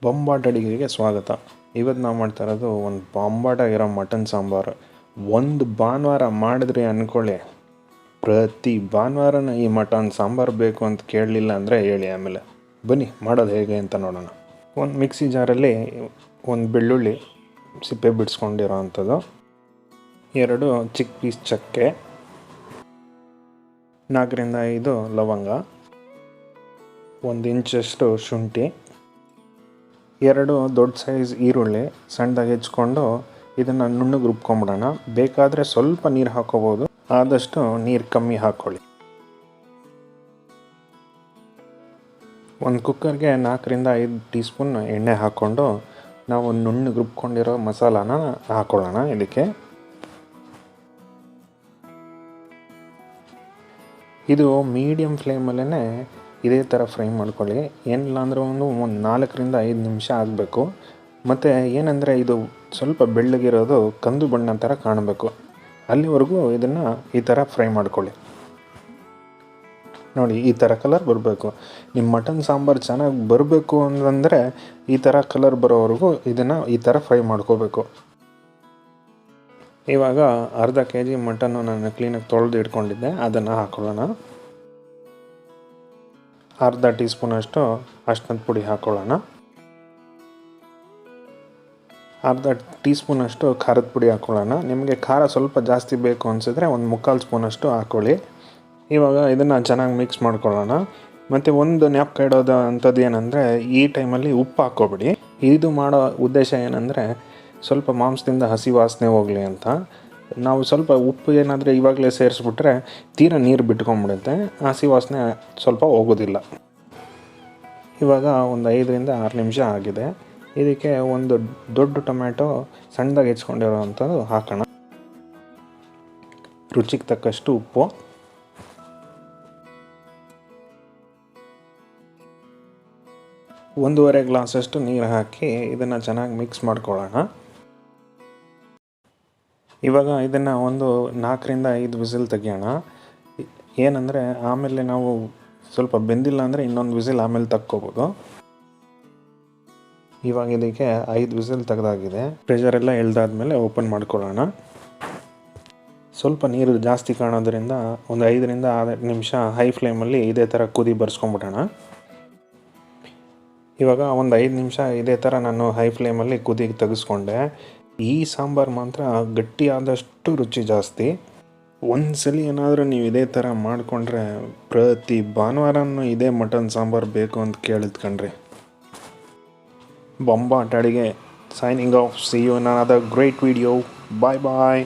ಬೊಂಬಾಟ್ ಅಡುಗೆಗೆ ಸ್ವಾಗತ. ಇವತ್ತು ನಾವು ಮಾಡ್ತಾ ಇರೋದು ಒಂದು ಬೊಂಬಾಟಾಗಿರೋ ಮಟನ್ ಸಾಂಬಾರು. ಒಂದು ಭಾನುವಾರ ಮಾಡಿದ್ರಿ ಅಂದ್ಕೊಳ್ಳಿ, ಪ್ರತಿ ಭಾನುವಾರನ ಈ ಮಟನ್ ಸಾಂಬಾರು ಬೇಕು ಅಂತ ಕೇಳಲಿಲ್ಲ ಅಂದರೆ ಹೇಳಿ. ಆಮೇಲೆ ಬನ್ನಿ ಮಾಡೋದು ಹೇಗೆ ಅಂತ ನೋಡೋಣ. ಒಂದು ಮಿಕ್ಸಿ ಜಾರಲ್ಲಿ ಒಂದು ಬೆಳ್ಳುಳ್ಳಿ ಸಿಪ್ಪೆ ಬಿಡಿಸ್ಕೊಂಡಿರೋ ಅಂಥದ್ದು, 2 ಚಿಕ್ಕ ಪೀಸ್ ಚಕ್ಕೆ, 4ರಿಂದ 5 ಲವಂಗ, 1 ಇಂಚಷ್ಟು ಶುಂಠಿ, 2 ದೊಡ್ಡ ಸೈಜ್ ಈರುಳ್ಳಿ ಸಣ್ಣದಾಗಿ ಹೆಚ್ಕೊಂಡು ಇದನ್ನು ನುಣ್ಣಗೆ ರುಬ್ಕೊಂಬಿಡೋಣ. ಬೇಕಾದರೆ ಸ್ವಲ್ಪ ನೀರು ಹಾಕ್ಕೋಬೋದು, ಆದಷ್ಟು ನೀರು ಕಮ್ಮಿ ಹಾಕ್ಕೊಳ್ಳಿ. ಒಂದು ಕುಕ್ಕರ್ಗೆ 4ರಿಂದ 5 ಟೀ ಸ್ಪೂನ್ ಎಣ್ಣೆ ಹಾಕ್ಕೊಂಡು ನಾವು ನುಣ್ಣಗೆ ರುಬ್ಕೊಂಡಿರೋ ಮಸಾಲಾನ ಹಾಕ್ಕೊಳ್ಳೋಣ. ಇದಕ್ಕೆ ಇದು ಮೀಡಿಯಮ್ ಫ್ಲೇಮಲ್ಲೇ ಇದೇ ಥರ ಫ್ರೈ ಮಾಡ್ಕೊಳ್ಳಿ. ಏನಿಲ್ಲ ಅಂದರೆ ಒಂದು 4ರಿಂದ 5 ನಿಮಿಷ ಆಗಬೇಕು. ಮತ್ತು ಏನಂದರೆ ಇದು ಸ್ವಲ್ಪ ಬೆಳ್ಳಗಿರೋದು ಕಂದು ಬಣ್ಣ ಥರ ಕಾಣಬೇಕು, ಅಲ್ಲಿವರೆಗೂ ಇದನ್ನು ಈ ಥರ ಫ್ರೈ ಮಾಡ್ಕೊಳ್ಳಿ. ನೋಡಿ, ಈ ಥರ ಕಲರ್ ಬರಬೇಕು. ನಿಮ್ಮ ಮಟನ್ ಸಾಂಬಾರು ಚೆನ್ನಾಗಿ ಬರಬೇಕು ಅಂತಂದರೆ ಈ ಥರ ಕಲರ್ ಬರೋವರೆಗೂ ಇದನ್ನು ಈ ಥರ ಫ್ರೈ ಮಾಡ್ಕೋಬೇಕು. ಇವಾಗ ಅರ್ಧ kg ಮಟನ್ನು ನಾನು ಕ್ಲೀನಾಗಿ ತೊಳೆದು ಇಟ್ಕೊಂಡಿದ್ದೆ, ಅದನ್ನು ಹಾಕ್ಕೊಳ್ಳೋಣ. ಅರ್ಧ ಟೀ ಸ್ಪೂನಷ್ಟು ಅರಿಶಿನದ ಪುಡಿ ಹಾಕ್ಕೊಳ್ಳೋಣ. ಅರ್ಧ ಟೀ ಸ್ಪೂನಷ್ಟು ಖಾರದ ಪುಡಿ ಹಾಕ್ಕೊಳ್ಳೋಣ. ನಿಮಗೆ ಖಾರ ಸ್ವಲ್ಪ ಜಾಸ್ತಿ ಬೇಕು ಅನಿಸಿದ್ರೆ 1/4 ಸ್ಪೂನಷ್ಟು ಹಾಕ್ಕೊಳ್ಳಿ. ಇವಾಗ ಇದನ್ನು ಚೆನ್ನಾಗಿ ಮಿಕ್ಸ್ ಮಾಡ್ಕೊಳ್ಳೋಣ. ಮತ್ತು ಒಂದು ಜ್ಞಾಪಕ ಇಡೋದು ಅಂಥದ್ದು ಏನಂದರೆ, ಈ ಟೈಮಲ್ಲಿ ಉಪ್ಪು ಹಾಕ್ಕೊಬಿಡಿ. ಇದು ಮಾಡೋ ಉದ್ದೇಶ ಏನಂದರೆ ಸ್ವಲ್ಪ ಮಾಂಸದಿಂದ ಹಸಿ ವಾಸನೆ ಹೋಗಲಿ ಅಂತ. ನಾವು ಸ್ವಲ್ಪ ಉಪ್ಪು ಏನಾದರೂ ಇವಾಗಲೇ ಸೇರಿಸ್ಬಿಟ್ರೆ ತೀರಾ ನೀರು ಬಿಟ್ಕೊಂಡ್ಬಿಡುತ್ತೆ, ಹಸಿ ವಾಸನೆ ಸ್ವಲ್ಪ ಹೋಗೋದಿಲ್ಲ. ಇವಾಗ ಒಂದು 5ರಿಂದ 6 ನಿಮಿಷ ಆಗಿದೆ. ಇದಕ್ಕೆ ಒಂದು ದೊಡ್ಡ ಟೊಮ್ಯಾಟೊ ಸಣ್ಣದಾಗಿ ಹೆಚ್ಕೊಂಡಿರೋ ಅಂಥದ್ದು ಹಾಕೋಣ. ರುಚಿಗೆ ತಕ್ಕಷ್ಟು ಉಪ್ಪು, ಒಂದೂವರೆ ಗ್ಲಾಸಷ್ಟು ನೀರು ಹಾಕಿ ಇದನ್ನು ಚೆನ್ನಾಗಿ ಮಿಕ್ಸ್ ಮಾಡ್ಕೊಳ್ಳೋಣ. ಇವಾಗ ಇದನ್ನು ಒಂದು 4ರಿಂದ 5 ವಿಸಿಲ್ ತೆಗಿಯೋಣ. ಏನಂದರೆ ಆಮೇಲೆ ನಾವು ಸ್ವಲ್ಪ ಬೆಂದಿಲ್ಲ ಅಂದರೆ ಇನ್ನೊಂದು ವಿಸಿಲ್ ಆಮೇಲೆ ತಕ್ಕೋಬೋದು. ಇವಾಗ ಇದಕ್ಕೆ 5 ವಿಸಿಲ್ ತೆಗೆದಾಗಿದೆ. ಪ್ರೆಷರೆಲ್ಲ ಎಳ್ದಾದ್ಮೇಲೆ ಓಪನ್ ಮಾಡ್ಕೊಳ್ಳೋಣ. ಸ್ವಲ್ಪ ನೀರು ಜಾಸ್ತಿ ಕಾಣೋದ್ರಿಂದ ಒಂದು 5ರಿಂದ 6 ನಿಮಿಷ ಹೈ ಫ್ಲೇಮಲ್ಲಿ ಇದೇ ಥರ ಕುದಿ ಬರ್ಸ್ಕೊಂಬಿಡೋಣ. ಇವಾಗ ಒಂದು 5 ನಿಮಿಷ ಇದೇ ಥರ ನಾನು ಹೈ ಫ್ಲೇಮಲ್ಲಿ ಕುದಿಗೆ ತೆಗೆಸ್ಕೊಂಡೆ. ಈ ಸಾಂಬಾರು ಮಾತ್ರ ಗಟ್ಟಿಯಾದಷ್ಟು ರುಚಿ ಜಾಸ್ತಿ. ಒಂದ್ಸಲಿ ಏನಾದರೂ ನೀವು ಇದೇ ಥರ ಮಾಡಿಕೊಂಡ್ರೆ ಪ್ರತಿ ಭಾನುವಾರನೂ ಇದೇ ಮಟನ್ ಸಾಂಬಾರು ಬೇಕು ಅಂತ ಕೇಳಿದ್ಕಂಡ್ರಿ. ಬೊಂಬಾಟ್ ಅಡುಗೆ signing off. See you in another great video. Bye bye.